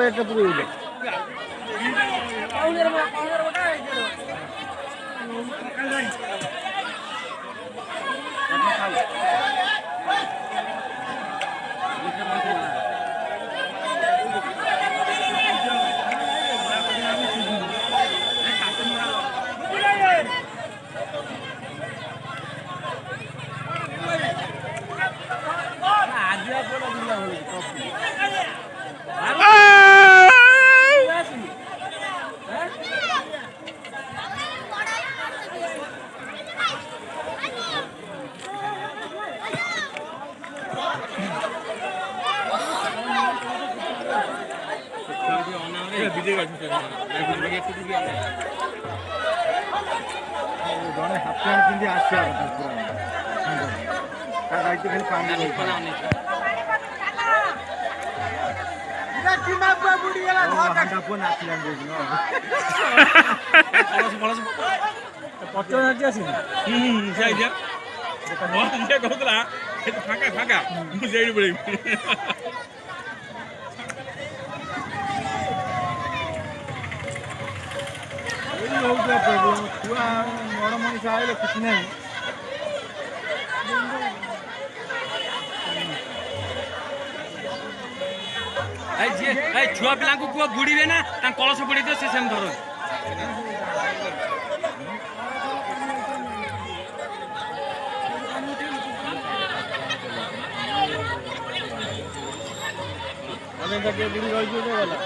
একটা পুরো উঠে হাফ প্যান্ট কিনতে আসছে ফাঁকা ফাঁকা ସେଇଠି ପଳେଇବି ଛୁଆ ବଡ଼ ମଣିଷ ଆଇଲେ କିଛି ନାହିଁ ଛୁଆ ପିଲାଙ୍କୁ କୁହ ବୁଡ଼ିବେ ନା ତାଙ୍କ କଳସ ବୁଡ଼ି ଦିଅ ସେ ସେମିତି ଧର ବୁଡ଼ି ରହିଛି ଗଲା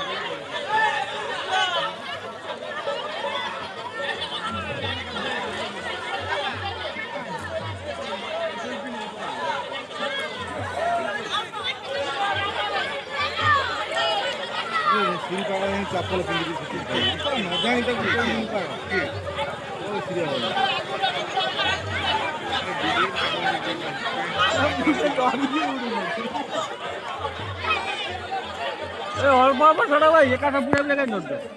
चप्पल पिंधी